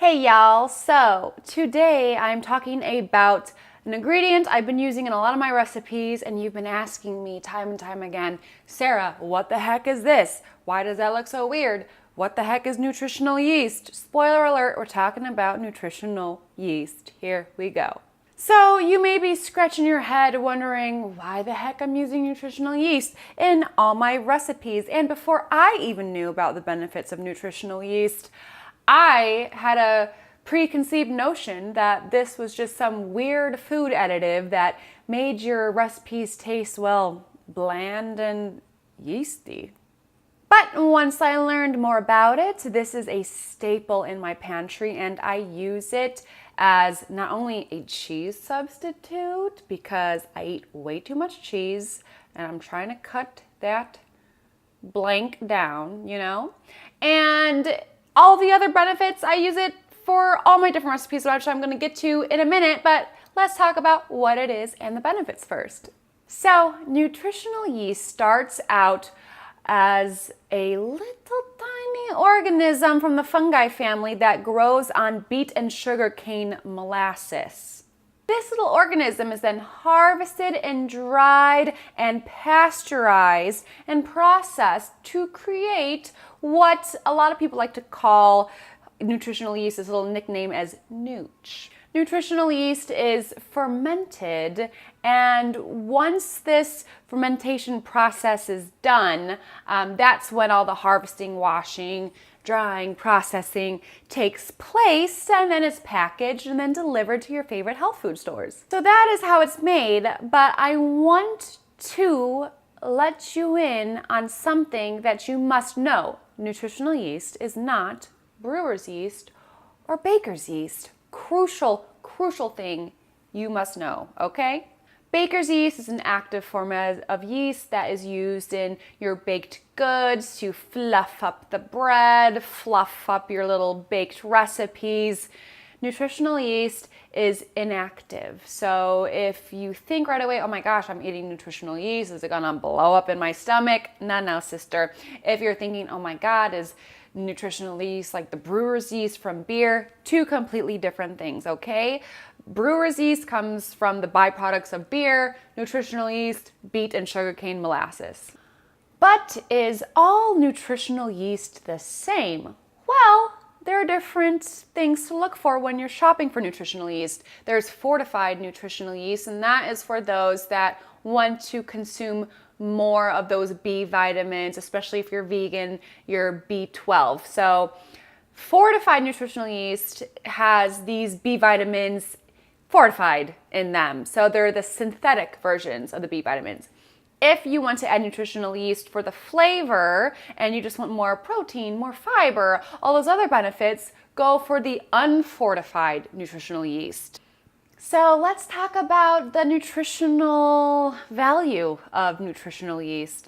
Hey y'all, so today I'm talking about an ingredient I've been using in a lot of my recipes, and you've been asking me time and time again, Sarah, what the heck is this? Why does that look so weird? What the heck is nutritional yeast? Spoiler alert, we're talking about nutritional yeast. Here we go. So you may be scratching your head wondering why the heck I'm using nutritional yeast in all my recipes. And before I even knew about the benefits of nutritional yeast, I had a preconceived notion that this was just some weird food additive that made your recipes taste, well, bland and yeasty. But once I learned more about it, this is a staple in my pantry, and I use it as not only a cheese substitute because I eat way too much cheese and I'm trying to cut that blank down, and all the other benefits. I use it for all my different recipes, which I'm going to get to in a minute, but let's talk about what it is and the benefits first. So, nutritional yeast starts out as a little tiny organism from the fungi family that grows on beet and sugarcane molasses. This little organism is then harvested and dried and pasteurized and processed to create what a lot of people like to call nutritional yeast, this little nickname as nooch. Nutritional yeast is fermented, and once this fermentation process is done, that's when all the harvesting, washing, drying, processing takes place, and then it's packaged and then delivered to your favorite health food stores. So that is how it's made, but I want to let you in on something that you must know. Nutritional yeast is not brewer's yeast or baker's yeast. Crucial thing you must know, okay? Baker's yeast is an active form of yeast that is used in your baked goods to fluff up the bread, fluff up your little baked recipes. Nutritional yeast is inactive. So if you think right away, oh my gosh, I'm eating nutritional yeast, is it gonna blow up in my stomach? No, sister. If you're thinking, oh my God, is nutritional yeast like the brewer's yeast from beer? Two completely different things, okay? Brewer's yeast comes from the byproducts of beer, nutritional yeast, beet and sugarcane molasses. But is all nutritional yeast the same? Well, there are different things to look for when you're shopping for nutritional yeast. There's fortified nutritional yeast, and that is for those that want to consume more of those B vitamins, especially if you're vegan, your B12. So fortified nutritional yeast has these B vitamins fortified in them. So they're the synthetic versions of the B vitamins. If you want to add nutritional yeast for the flavor and you just want more protein, more fiber, all those other benefits, go for the unfortified nutritional yeast. So let's talk about the nutritional value of nutritional yeast.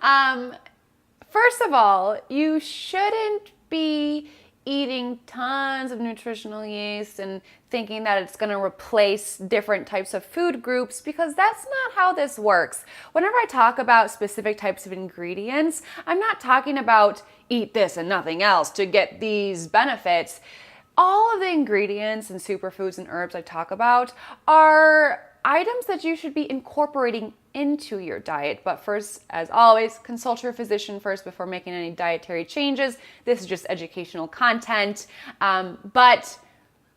First of all, you shouldn't be eating tons of nutritional yeast and thinking that it's going to replace different types of food groups, because that's not how this works. Whenever I talk about specific types of ingredients, I'm not talking about eat this and nothing else to get these benefits. All of the ingredients and superfoods and herbs I talk about are items that you should be incorporating into your diet. But first, as always, consult your physician first before making any dietary changes. This is just educational content. But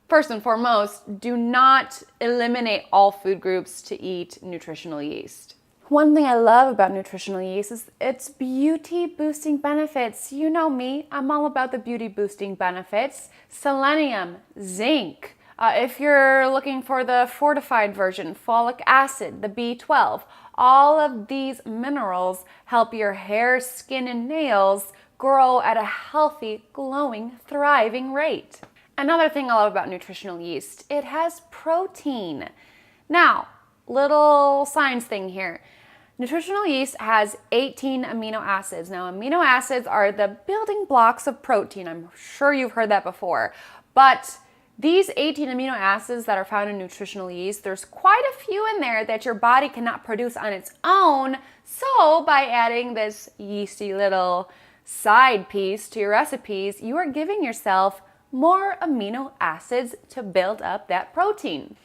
first and foremost, do not eliminate all food groups to eat nutritional yeast. One thing I love about nutritional yeast is its beauty boosting benefits. You know me, I'm all about the beauty boosting benefits. Selenium, zinc. If you're looking for the fortified version, folic acid, the B12, all of these minerals help your hair, skin, and nails grow at a healthy, glowing, thriving rate. Another thing I love about nutritional yeast, it has protein. Now, little science thing here. Nutritional yeast has 18 amino acids. Now, amino acids are the building blocks of protein. I'm sure you've heard that before. But these 18 amino acids that are found in nutritional yeast, there's quite a few in there that your body cannot produce on its own. So by adding this yeasty little side piece to your recipes, you are giving yourself more amino acids to build up that protein.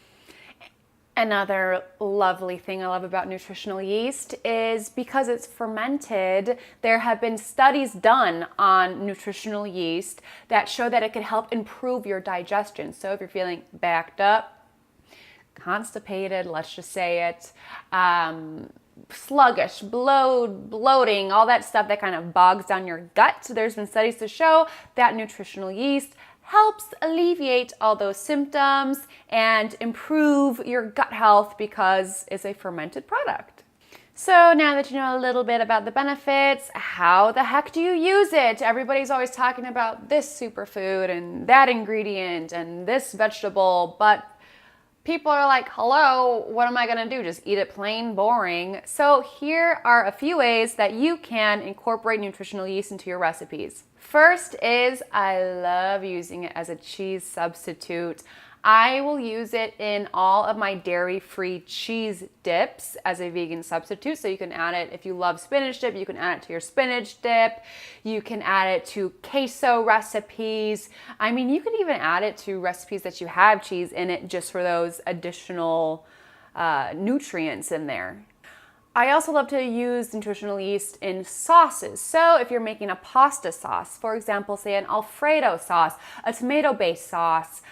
Another lovely thing I love about nutritional yeast is because it's fermented, there have been studies done on nutritional yeast that show that it can help improve your digestion. So if you're feeling backed up, constipated, let's just say it, sluggish, bloating, all that stuff that kind of bogs down your gut. So there's been studies to show that nutritional yeast helps alleviate all those symptoms and improve your gut health because it's a fermented product. So now that you know a little bit about the benefits, how the heck do you use it? Everybody's always talking about this superfood and that ingredient and this vegetable, but people are like, hello, what am I gonna do? Just eat it plain boring. So here are a few ways that you can incorporate nutritional yeast into your recipes. First is I love using it as a cheese substitute. I will use it in all of my dairy-free cheese dips as a vegan substitute. So you can add it, if you love spinach dip, you can add it to your spinach dip. You can add it to queso recipes. I mean, you can even add it to recipes that you have cheese in it just for those additional nutrients in there. I also love to use nutritional yeast in sauces. So if you're making a pasta sauce, for example, say an Alfredo sauce, a tomato-based sauce,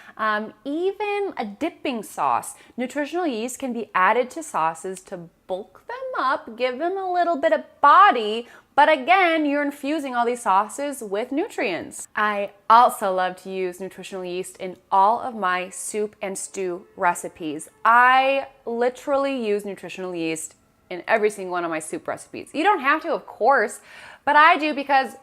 even a dipping sauce, nutritional yeast can be added to sauces to bulk them up, give them a little bit of body, but again, you're infusing all these sauces with nutrients. I also love to use nutritional yeast in all of my soup and stew recipes. I literally use nutritional yeast in every single one of my soup recipes. You don't have to, of course, but I do because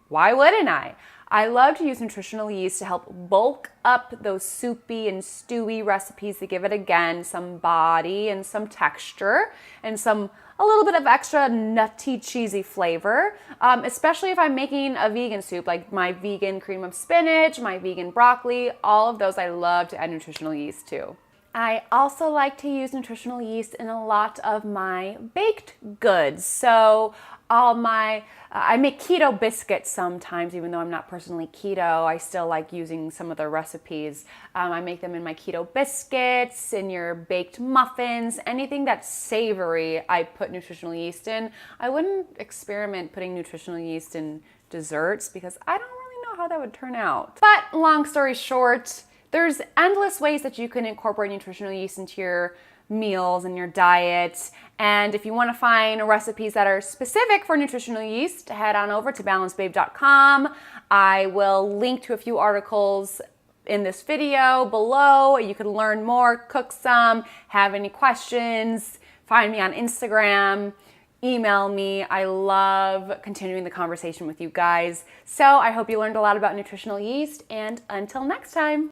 why wouldn't I? I love to use nutritional yeast to help bulk up those soupy and stewy recipes to give it, again, some body and some texture and a little bit of extra nutty, cheesy flavor, especially if I'm making a vegan soup, like my vegan cream of spinach, my vegan broccoli, all of those I love to add nutritional yeast to. I also like to use nutritional yeast in a lot of my baked goods. So I make keto biscuits sometimes, even though I'm not personally keto. I still like using some of the recipes. I make them in my keto biscuits, in your baked muffins, anything that's savory, I put nutritional yeast in. I wouldn't experiment putting nutritional yeast in desserts because I don't really know how that would turn out. But long story short, there's endless ways that you can incorporate nutritional yeast into your meals and your diet. And if you want to find recipes that are specific for nutritional yeast, head on over to balancebabe.com. I will link to a few articles in this video below. You can learn more, cook some, have any questions, find me on Instagram. Email me. I love continuing the conversation with you guys. So I hope you learned a lot about nutritional yeast, and until next time.